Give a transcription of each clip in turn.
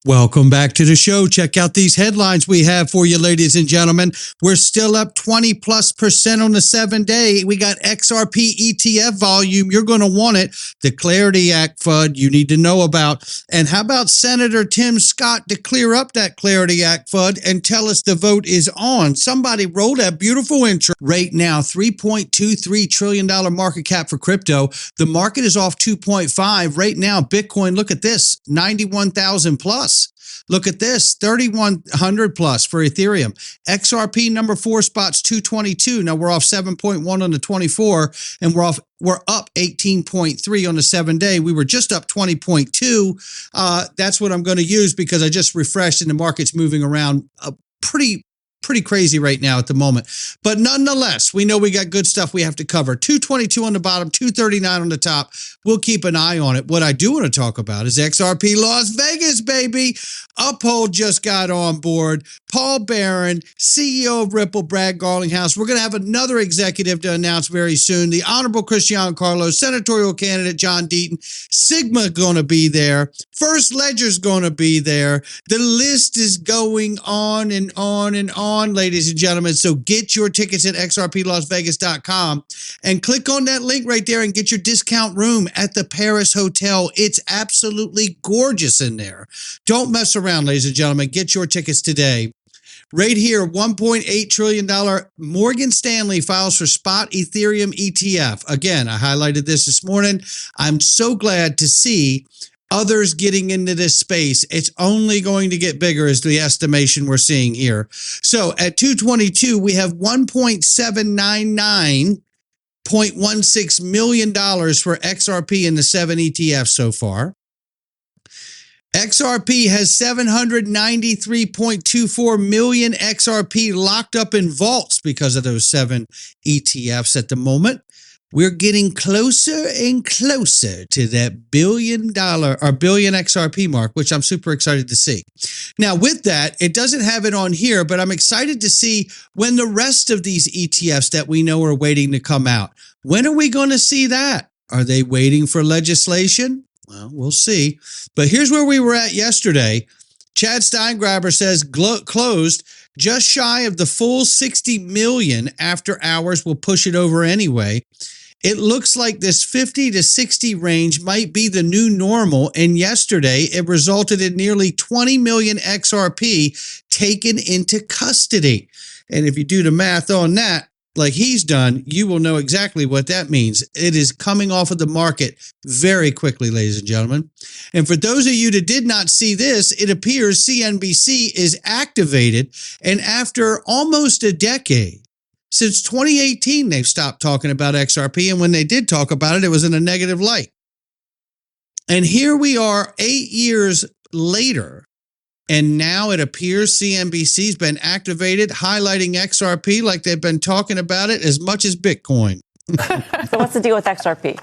Welcome back to the show. Check out these headlines we have for you, ladies and gentlemen. We're still up 20+% on the 7-day. We got XRP ETF volume. You're going to want it. The Clarity Act FUD you need to know about. And how about Senator Tim Scott to clear up that Clarity Act FUD and tell us the vote is on? Somebody roll that beautiful intro. Right now, $3.23 trillion market cap for crypto. The market is off 2.5. Right now, Bitcoin, look at this, 91,000 plus. Look at this, 3,100 plus for Ethereum. XRP number 4 spots 222. Now we're off 7.1 on the 24, and we're up 18.3 on the 7-day. We were just up 20.2. That's what I'm going to use because I just refreshed and the market's moving around pretty crazy right now at the moment. But nonetheless, we know we got good stuff we have to cover. 222 on the bottom, 239 on the top. We'll keep an eye on it. What I do want to talk about is XRP Las Vegas, baby. Uphold just got on board. Paul Barron, CEO of Ripple, Brad Garlinghouse. We're going to have another executive to announce very soon. The Honorable Cristiano Carlos, senatorial candidate John Deaton. Sigma going to be there. First Ledger's going to be there. The list is going on and on and on, ladies and gentlemen. So get your tickets at xrplasvegas.com and click on that link right there and get your discount room at the Paris Hotel. It's absolutely gorgeous in there. Don't mess around, ladies and gentlemen. Get your tickets today. Right here, $1.8 trillion Morgan Stanley files for spot Ethereum ETF. Again, I highlighted this morning. I'm so glad to see others getting into this space. It's only going to get bigger is the estimation we're seeing here. So at 222, we have $1.799.16 million for XRP in the 7 ETFs so far. XRP has 793.24 million XRP locked up in vaults because of those 7 ETFs at the moment. We're getting closer and closer to that billion XRP mark, which I'm super excited to see. Now, with that, it doesn't have it on here, but I'm excited to see when the rest of these ETFs that we know are waiting to come out. When are we going to see that? Are they waiting for legislation? Well, we'll see. But here's where we were at yesterday. Chad Steingraber says closed just shy of the full 60 million after hours. Will push it over anyway. It looks like this 50 to 60 range might be the new normal. And yesterday, it resulted in nearly 20 million XRP taken into custody. And if you do the math on that, like he's done, you will know exactly what that means. It is coming off of the market very quickly, ladies and gentlemen. And for those of you that did not see this, it appears CNBC is activated. And after almost a decade, since 2018, they've stopped talking about XRP. And when they did talk about it, it was in a negative light. And here we are 8 years later. And now it appears CNBC's been activated, highlighting XRP like they've been talking about it as much as Bitcoin. So what's the deal with XRP?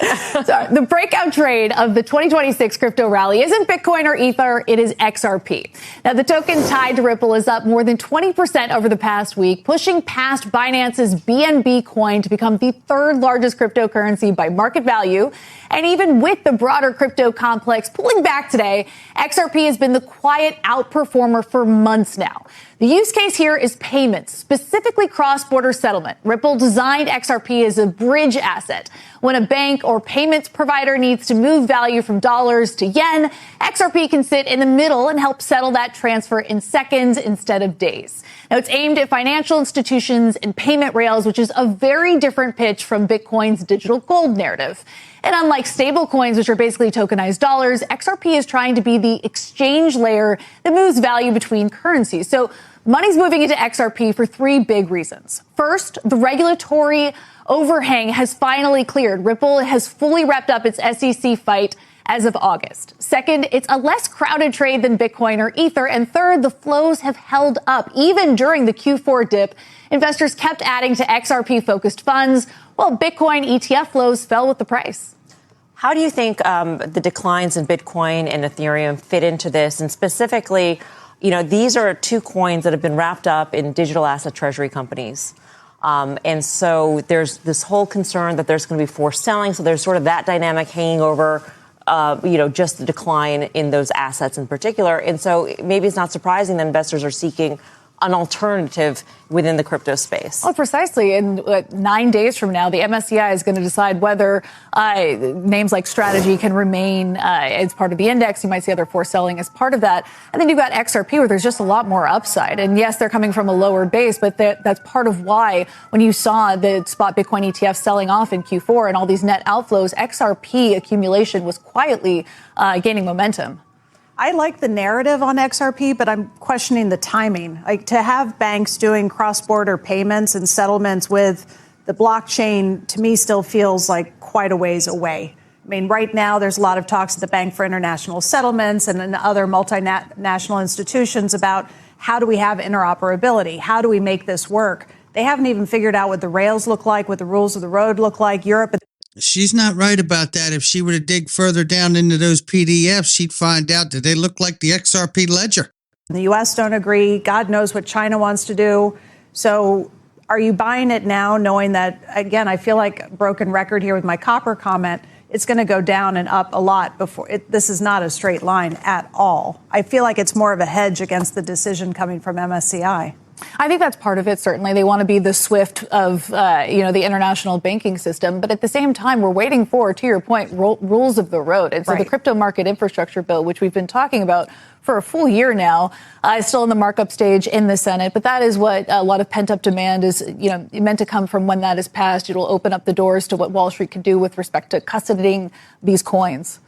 So the breakout trade of the 2026 crypto rally isn't Bitcoin or Ether, it is XRP. Now, the token tied to Ripple is up more than 20% over the past week, pushing past Binance's BNB coin to become the 3rd largest cryptocurrency by market value. And even with the broader crypto complex pulling back today, XRP has been the quiet outperformer for months now. The use case here is payments, specifically cross-border settlement. Ripple designed XRP as a bridge asset. When a bank or payments provider needs to move value from dollars to yen, XRP can sit in the middle and help settle that transfer in seconds instead of days. Now, it's aimed at financial institutions and payment rails, which is a very different pitch from Bitcoin's digital gold narrative. And unlike stablecoins, which are basically tokenized dollars, XRP is trying to be the exchange layer that moves value between currencies. So money's moving into XRP for 3 big reasons. First, the regulatory overhang has finally cleared. Ripple has fully wrapped up its SEC fight as of August. Second, it's a less crowded trade than Bitcoin or Ether. And third, the flows have held up. Even during the Q4 dip, investors kept adding to XRP-focused funds, while Bitcoin ETF flows fell with the price. How do you think the declines in Bitcoin and Ethereum fit into this? And specifically, you know, these are 2 coins that have been wrapped up in digital asset treasury companies. And so there's this whole concern that there's going to be forced selling. So there's sort of that dynamic hanging over just the decline in those assets in particular. And so maybe it's not surprising that investors are seeking an alternative within the crypto space. Well, precisely. In 9 days from now, the MSCI is going to decide whether names like Strategy can remain as part of the index. You might see other forced selling as part of that. And then you've got XRP, where there's just a lot more upside. And yes, they're coming from a lower base, but that's part of why when you saw the spot Bitcoin ETF selling off in Q4 and all these net outflows, XRP accumulation was quietly gaining momentum. I like the narrative on XRP, but I'm questioning the timing. Like, to have banks doing cross-border payments and settlements with the blockchain, to me, still feels like quite a ways away. I mean, right now, there's a lot of talks at the Bank for International Settlements and in other multinational institutions about how do we have interoperability? How do we make this work? They haven't even figured out what the rails look like, what the rules of the road look like. Europe. She's not right about that. If she were to dig further down into those PDFs, she'd find out that they look like the XRP ledger. The U.S. don't agree. God knows what China wants to do. So are you buying it now, knowing that, again, I feel like a broken record here with my copper comment, it's going to go down and up a lot before this is not a straight line at all. I feel like it's more of a hedge against the decision coming from MSCI. I think that's part of it. Certainly, they want to be the SWIFT of the international banking system. But at the same time, we're waiting for, to your point, rules of the road. And so the crypto market infrastructure bill, which we've been talking about for a full year now, is still in the markup stage in the Senate. But that is what a lot of pent up demand is, meant to come from when that is passed. It'll open up the doors to what Wall Street can do with respect to custodying these coins.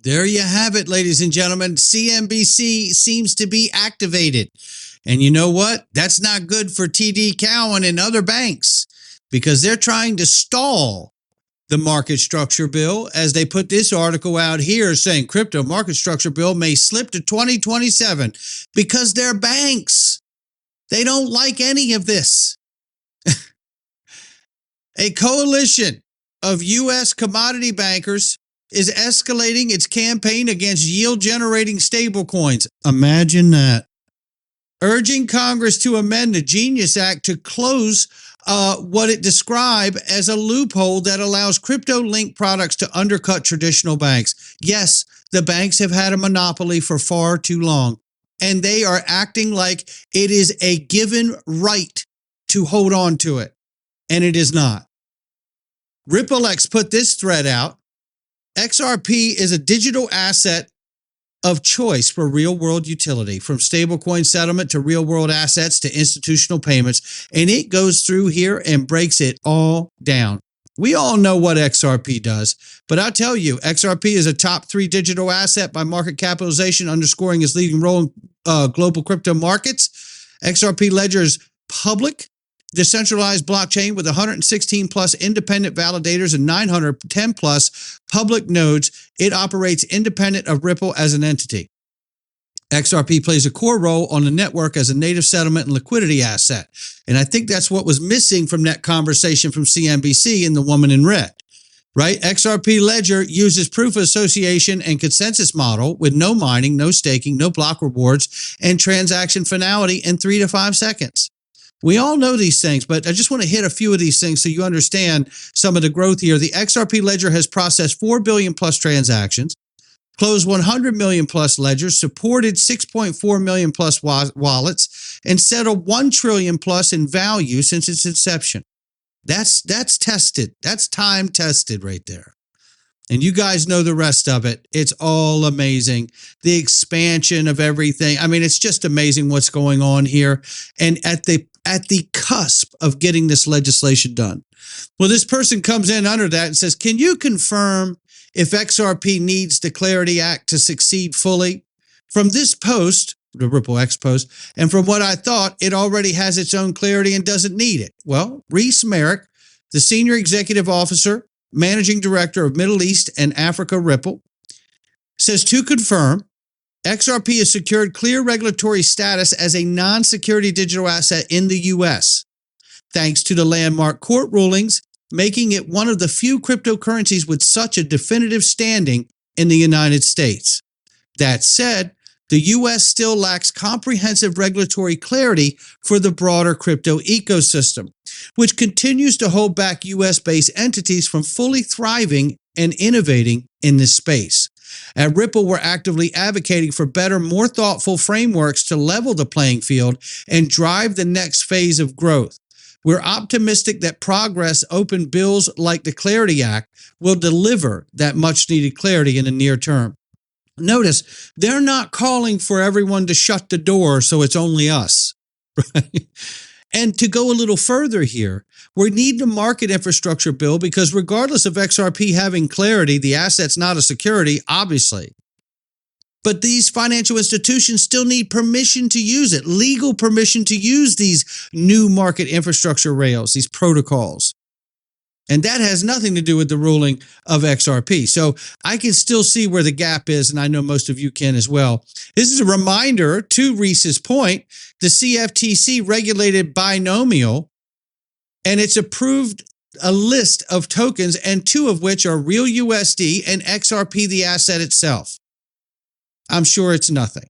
There you have it, ladies and gentlemen. CNBC seems to be activated. And you know what? That's not good for TD Cowen and other banks, because they're trying to stall the market structure bill, as they put this article out here saying crypto market structure bill may slip to 2027 because they're banks. They don't like any of this. A coalition of U.S. commodity bankers is escalating its campaign against yield-generating stablecoins. Imagine that. Urging Congress to amend the Genius Act to close what it described as a loophole that allows crypto-linked products to undercut traditional banks. Yes, the banks have had a monopoly for far too long, and they are acting like it is a given right to hold on to it, and it is not. RippleX put this thread out. XRP is a digital asset of choice for real-world utility, from stablecoin settlement to real-world assets to institutional payments, and it goes through here and breaks it all down. We all know what XRP does, but I'll tell you, XRP is a top 3 digital asset by market capitalization, underscoring its leading role in global crypto markets. XRP Ledger is public, decentralized blockchain with 116 plus independent validators and 910 plus public nodes. It operates independent of Ripple as an entity. XRP plays a core role on the network as a native settlement and liquidity asset. And I think that's what was missing from that conversation from CNBC and the woman in red, right? XRP Ledger uses proof of association and consensus model with no mining, no staking, no block rewards, and transaction finality in 3 to 5 seconds. We all know these things, but I just want to hit a few of these things so you understand some of the growth here. The XRP Ledger has processed 4 billion plus transactions, closed 100 million plus ledgers, supported 6.4 million plus wallets, and settled 1 trillion plus in value since its inception. That's tested. That's time tested right there. And you guys know the rest of it. It's all amazing. The expansion of everything. I mean, it's just amazing what's going on here. And at the cusp of getting this legislation done. Well, this person comes in under that and says, can you confirm if XRP needs the Clarity Act to succeed fully? From this post, the RippleX post, and from what I thought, it already has its own clarity and doesn't need it. Well, Reese Merrick, the Senior Executive Officer, Managing Director of Middle East and Africa Ripple, says to confirm, XRP has secured clear regulatory status as a non-security digital asset in the U.S., thanks to the landmark court rulings, making it one of the few cryptocurrencies with such a definitive standing in the United States. That said, the U.S. still lacks comprehensive regulatory clarity for the broader crypto ecosystem, which continues to hold back U.S.-based entities from fully thriving and innovating in this space. At Ripple, we're actively advocating for better, more thoughtful frameworks to level the playing field and drive the next phase of growth. We're optimistic that progress open bills like the Clarity Act will deliver that much needed clarity in the near term. Notice, they're not calling for everyone to shut the door so it's only us. Right? And to go a little further here, we need the market infrastructure bill because regardless of XRP having clarity, the asset's not a security, obviously. But these financial institutions still need permission to use it, legal permission to use these new market infrastructure rails, these protocols. And that has nothing to do with the ruling of XRP. So I can still see where the gap is, and I know most of you can as well. This is a reminder, to Reese's point, the CFTC regulated binomial, and it's approved a list of tokens, and two of which are real USD and XRP, the asset itself. I'm sure it's nothing.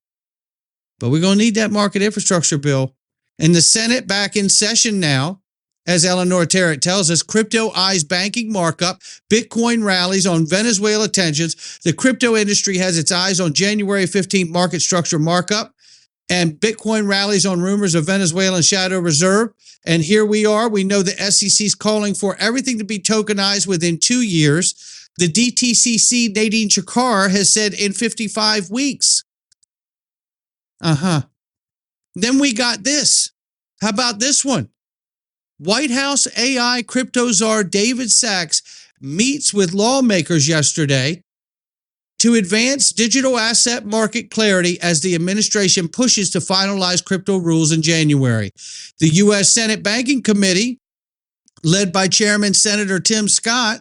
But we're going to need that market infrastructure bill. And the Senate back in session now. As Eleanor Tarrant tells us, crypto eyes banking markup, Bitcoin rallies on Venezuela tensions. The crypto industry has its eyes on January 15th market structure markup, and Bitcoin rallies on rumors of Venezuelan shadow reserve. And here we are. We know the SEC is calling for everything to be tokenized within 2 years. The DTCC, Nadine Chakar, has said in 55 weeks. Then we got this. How about this one? White House AI crypto czar David Sachs meets with lawmakers yesterday to advance digital asset market clarity as the administration pushes to finalize crypto rules in January. The U.S. Senate Banking Committee, led by Chairman Senator Tim Scott,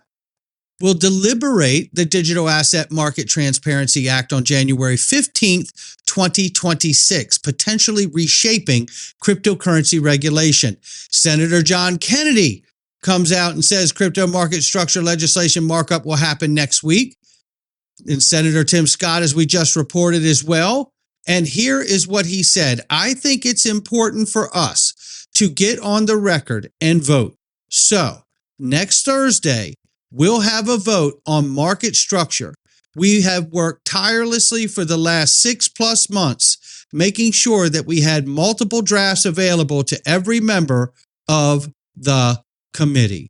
will deliberate the Digital Asset Market Transparency Act on January 15th, 2026, potentially reshaping cryptocurrency regulation. Senator John Kennedy comes out and says crypto market structure legislation markup will happen next week. And Senator Tim Scott, as we just reported as well. And here is what he said. I think it's important for us to get on the record and vote. So next Thursday, we'll have a vote on market structure. We have worked tirelessly for the last 6+ months, making sure that we had multiple drafts available to every member of the committee.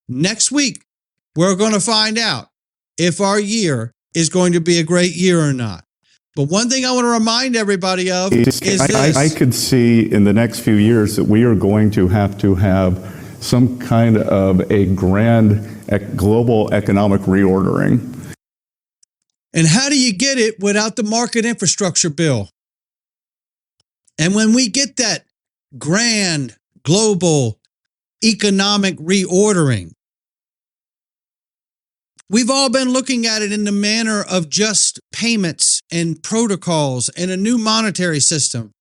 Next week, we're going to find out if our year is going to be a great year or not. But one thing I want to remind everybody of is this. I could see in the next few years that we are going to have some kind of a grand global economic reordering. And how do you get it without the market infrastructure bill? And when we get that grand global economic reordering, we've all been looking at it in the manner of just payments and protocols and a new monetary system.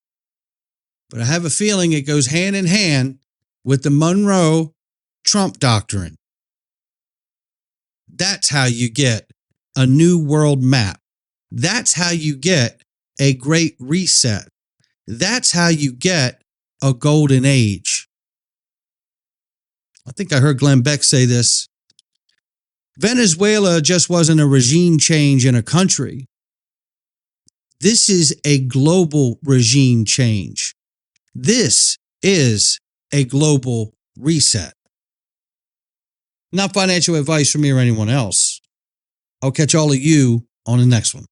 But I have a feeling it goes hand in hand with the Monroe-Trump doctrine. That's how you get a new world map. That's how you get a great reset. That's how you get a golden age. I think I heard Glenn Beck say this. Venezuela just wasn't a regime change in a country. This is a global regime change. This is a global reset. Not financial advice from me or anyone else. I'll catch all of you on the next one.